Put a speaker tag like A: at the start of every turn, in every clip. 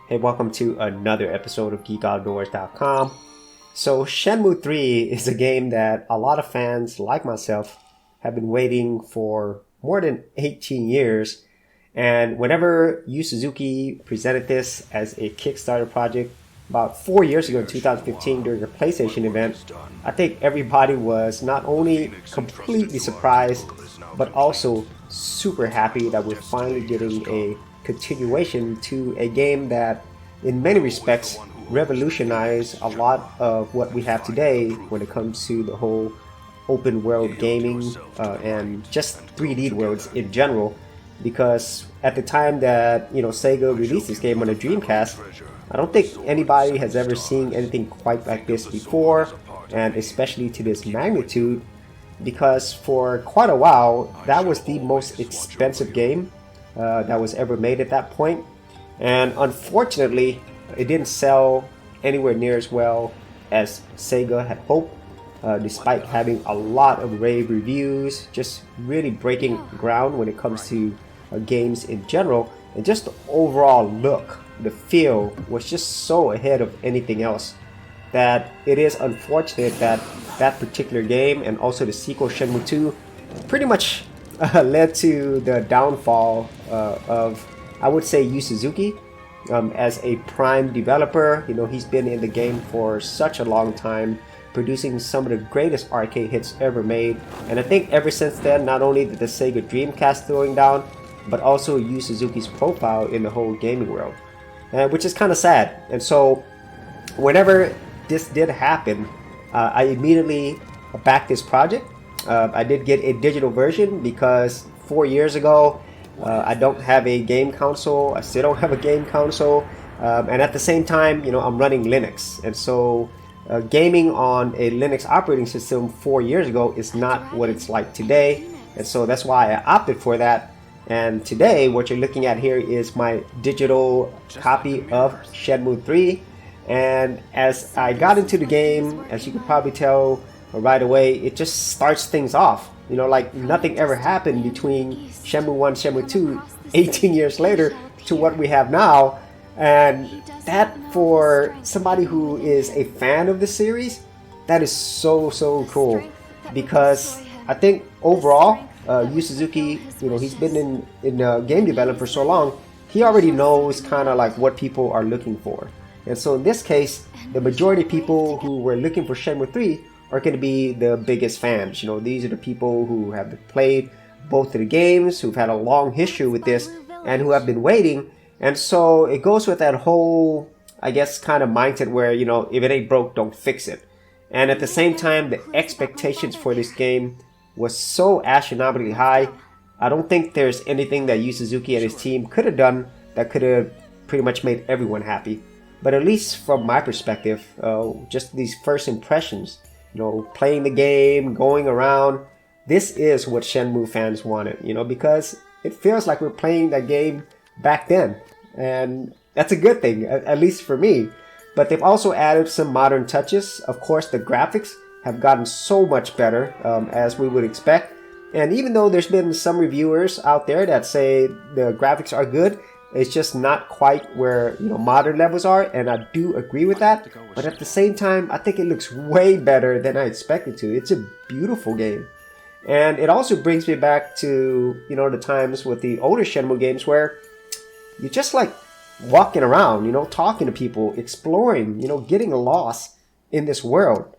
A: Hey, welcome to another episode of GeekOutdoors.com. So Shenmue 3 is a game that a lot of fans like myself have been waiting for more than 18 years. And whenever Yu Suzuki presented this as a Kickstarter project about 4 years ago in 2015 during a PlayStation event, I think everybody was not only completely surprised, but also super happy that we're finally getting a continuation to a game that in many respects revolutionized a lot of what we have today when it comes to the whole open world gaming and just 3D worlds in general. Because at the time that Sega released this game on the Dreamcast, I don't think anybody has ever seen anything quite like this before, and especially to this magnitude, because for quite a while that was the most expensive game that was ever made at that point. And unfortunately, it didn't sell anywhere near as well as Sega had hoped, despite having a lot of rave reviews, just really breaking ground when it comes to games in general. And just the overall look, the feel was just so ahead of anything else that it is unfortunate that that particular game and also the sequel Shenmue 2 pretty much led to the downfall of, I would say, Yu Suzuki as a prime developer. He's been in the game for such a long time, producing some of the greatest arcade hits ever made. And I think ever since then, not only did the Sega Dreamcast going down, but also Yu Suzuki's profile in the whole gaming world, which is kind of sad. And so whenever this did happen, I immediately backed this project. I did get a digital version because 4 years ago I don't have a game console. I still don't have a game console, and at the same time, I'm running Linux, and so gaming on a Linux operating system 4 years ago is not what it's like today, and so that's why I opted for that. And today, what you're looking at here is my digital copy of Shenmue 3, and as I got into the game, as you could probably tell right away, it just starts things off. Like nothing ever happened between Shenmue 1, Shenmue 2, 18 years later to what we have now. And that, for somebody who is a fan of the series, that is so cool. Because I think overall, Yu Suzuki, he's been in game development for so long, he already knows kind of like what people are looking for. And so in this case, the majority of people who were looking for Shenmue 3 are going to be the biggest fans. These are the people who have played both of the games, who've had a long history with this, and who have been waiting. And so it goes with that whole, I guess, kind of mindset where, if it ain't broke, don't fix it. And at the same time, the expectations for this game was so astronomically high. I don't think there's anything that Yu Suzuki and his team could have done that could have pretty much made everyone happy. But at least from my perspective, just these first impressions, playing the game, going around, this is what Shenmue fans wanted, because it feels like we're playing that game back then. And that's a good thing, at least for me. But they've also added some modern touches. Of course, the graphics have gotten so much better, as we would expect. And even though there's been some reviewers out there that say the graphics are good, it's just not quite where modern levels are, and I do agree with that. But at the same time, I think it looks way better than I expected to. It's a beautiful game. And it also brings me back to, the times with the older Shenmue games where you're just like walking around, talking to people, exploring, getting lost in this world.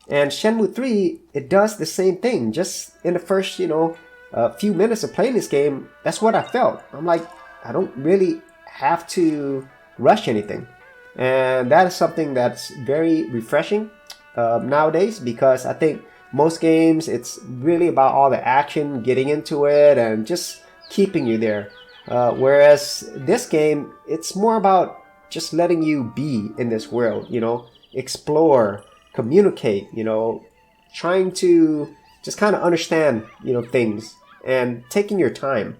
A: And Shenmue 3, it does the same thing. Just in the first, few minutes of playing this game, that's what I felt. I'm like, I don't really have to rush anything. And that is something that's very refreshing nowadays, because I think most games, it's really about all the action, getting into it, and just keeping you there. Whereas this game, it's more about just letting you be in this world, explore, communicate, trying to just kind of understand, things, and taking your time.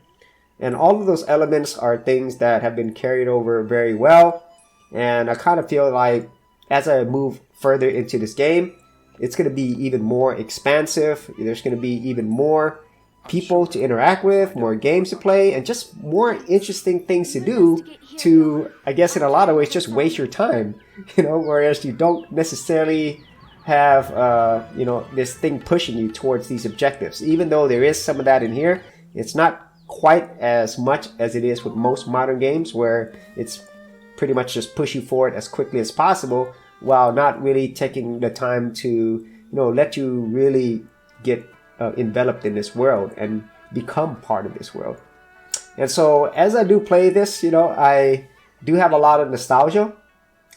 A: And all of those elements are things that have been carried over very well. And I kind of feel like as I move further into this game, it's going to be even more expansive. There's going to be even more people to interact with, more games to play, and just more interesting things to do to, I guess in a lot of ways, just waste your time, whereas you don't necessarily have, this thing pushing you towards these objectives. Even though there is some of that in here, it's not quite as much as it is with most modern games, where it's pretty much just push you forward as quickly as possible while not really taking the time to, let you really get enveloped in this world and become part of this world. And so as I do play this, I do have a lot of nostalgia.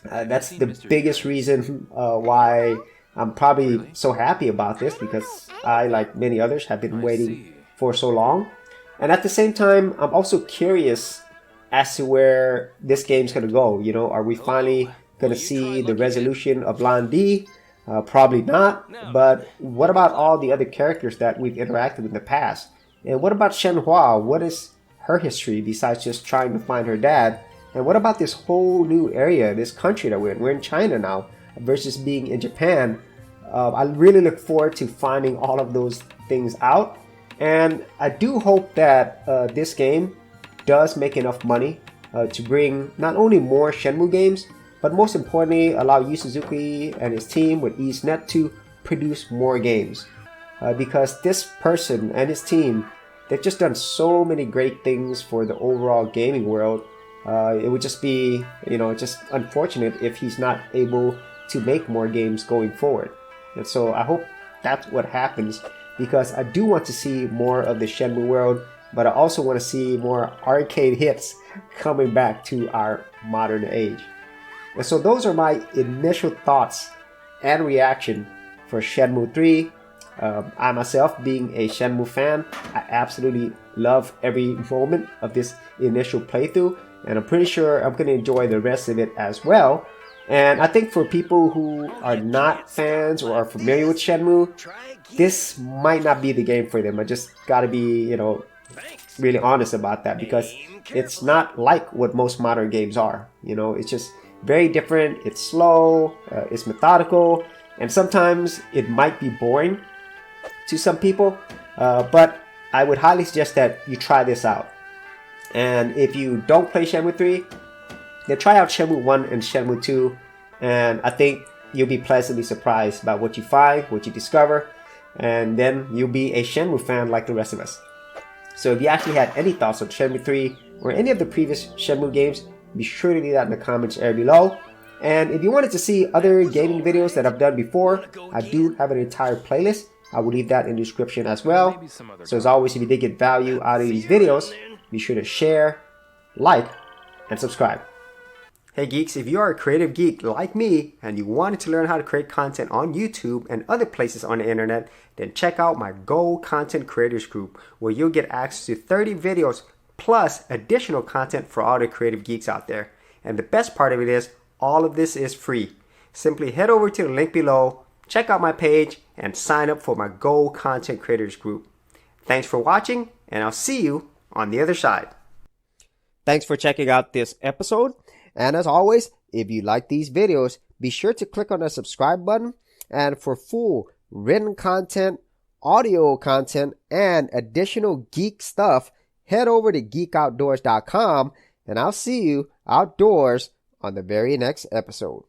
A: That's the biggest reason why I'm probably so happy about this, because I, like many others, have been waiting for so long. And at the same time, I'm also curious as to where this game's going to go. Are we finally going to see the resolution of Lan Di? Probably not. But what about all the other characters that we've interacted with in the past? And what about Shenhua? What is her history besides just trying to find her dad? And what about this whole new area, this country that we're in? We're in China now versus being in Japan. I really look forward to finding all of those things out. And I do hope that this game does make enough money to bring not only more Shenmue games, but most importantly, allow Yu Suzuki and his team with EaseNet to produce more games. Because this person and his team, they've just done so many great things for the overall gaming world. It would just be, just unfortunate if he's not able to make more games going forward. And so I hope that's what happens, because I do want to see more of the Shenmue world, but I also want to see more arcade hits coming back to our modern age. And so those are my initial thoughts and reaction for Shenmue 3. I myself, being a Shenmue fan, I absolutely love every moment of this initial playthrough, and I'm pretty sure I'm going to enjoy the rest of it as well. And I think for people who are not fans or are familiar with Shenmue, this might not be the game for them. I just gotta be, really honest about that, because it's not like what most modern games are. It's just very different. It's slow, it's methodical, and sometimes it might be boring to some people. But I would highly suggest that you try this out. And if you don't play Shenmue 3, then try out Shenmue 1 and Shenmue 2, and I think you'll be pleasantly surprised by what you find, what you discover, and then you'll be a Shenmue fan like the rest of us. So if you actually had any thoughts on Shenmue 3 or any of the previous Shenmue games, be sure to leave that in the comments area below. And if you wanted to see other gaming videos that I've done before, I do have an entire playlist. I will leave that in the description as well. So as always, if you did get value out of these videos, be sure to share, like, and subscribe. Hey geeks, if you are a creative geek like me and you wanted to learn how to create content on YouTube and other places on the internet, then check out my Gold Content Creators Group, where you'll get access to 30 videos plus additional content for all the creative geeks out there. And the best part of it is, all of this is free. Simply head over to the link below, check out my page, and sign up for my Gold Content Creators Group. Thanks for watching, and I'll see you on the other side. Thanks for checking out this episode. And as always, if you like these videos, be sure to click on the subscribe button. And for full written content, audio content, and additional geek stuff, head over to geekoutdoors.com, and I'll see you outdoors on the very next episode.